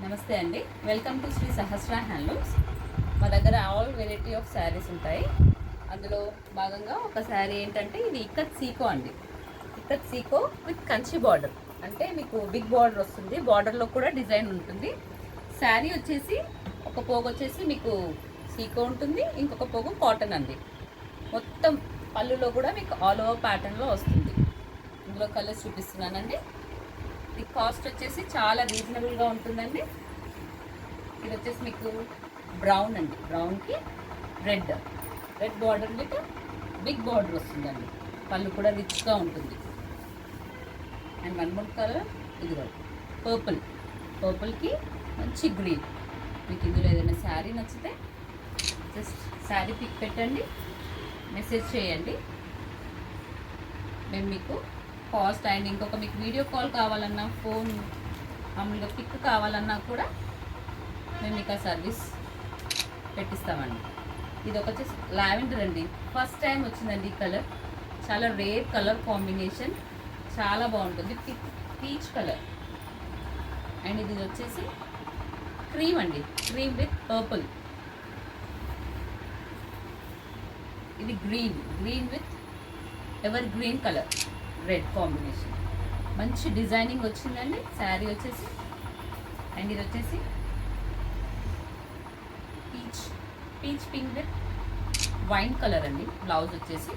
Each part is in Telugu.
నమస్తే అండి. Welcome to Shri Sahasra handlooms. మా దగ్గర ఆల్ వెరైటీ ఆఫ్ శారీస్ ఉంటాయి. అందులో భాగంగా ఒక శారీ ఏంటంటే ఇది ఇక్కత్ సీకో అండి. ఇక్కత్ సీకో విత్ కంచి బార్డర్, అంటే మీకు బిగ్ బార్డర్ వస్తుంది. బార్డర్లో కూడా డిజైన్ ఉంటుంది. శారీ వచ్చేసి ఒక పోగు వచ్చేసి మీకు సీకో ఉంటుంది, ఇంకొక పోగు కాటన్ అండి. మొత్తం పళ్ళులో కూడా మీకు ఆల్ ఓవర్ ప్యాటర్న్లో వస్తుంది. ఇందులో కలర్స్ చూపిస్తున్నానండి. ఈ కాస్ట్ వచ్చేసి చాలా రీజనబుల్గా ఉంటుందండి. ఇది వచ్చేసి మీకు బ్రౌన్ అండి, బ్రౌన్కి red border with big border వస్తుందండి. పళ్ళు కూడా రిచ్గా ఉంటుంది. అండ్ వన్ మోర్ కలర్ ఇది పర్పుల్కి మంచి గ్రీన్. మీకు ఇందులో ఏదైనా శారీ నచ్చితే జస్ట్ శారీ పిక్ పెట్టండి, మెసేజ్ చేయండి. మేము మీకు కాస్ట్ అండ్ ఇంకొక మీకు వీడియో కాల్ కావాలన్నా, ఫోన్ మామూలుగా పిక్ కావాలన్నా కూడా మేము మీకు ఆ సర్వీస్ పెట్టిస్తామండి. ఇది ఒక వచ్చేసి లావెండర్ అండి. ఫస్ట్ టైం వచ్చిందండి ఈ కలర్. చాలా రేర్ కలర్ కాంబినేషన్, చాలా బాగుంటుంది. Peach colour. అండ్ ఇది వచ్చేసి క్రీమ్ అండి, క్రీమ్ విత్ పర్పుల్. ఇది green with ever green colour, red combination. మంచి డిజైనింగ్ వచ్చిందండి శారీ వచ్చేసి. అండ్ ఇది వచ్చేసి peach pink with wine colour అండి. బ్లౌజ్ వచ్చేసి.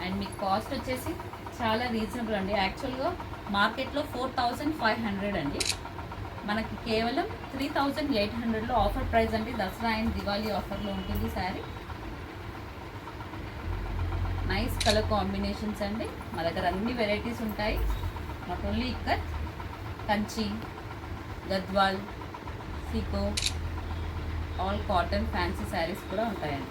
అండ్ మీకు కాస్ట్ వచ్చేసి చాలా రీజనబుల్ అండి. యాక్చువల్గా మార్కెట్లో 4500 అండి, మనకి కేవలం 3800లో ఆఫర్ ప్రైస్ అండి. దసరా అండ్ దివాళీ ఆఫర్లో ఉంటుంది శారీ. నైస్ కలర్ కాంబినేషన్స్ అండి. మా దగ్గర అన్ని వెరైటీస్ ఉంటాయి. నాట్ ఓన్లీ ఇక్కత్, కంచి, గద్వాల్, సీకో, ఆల్ కాటన్ ఫ్యాన్సీ శారీస్ కూడా ఉంటాయండి.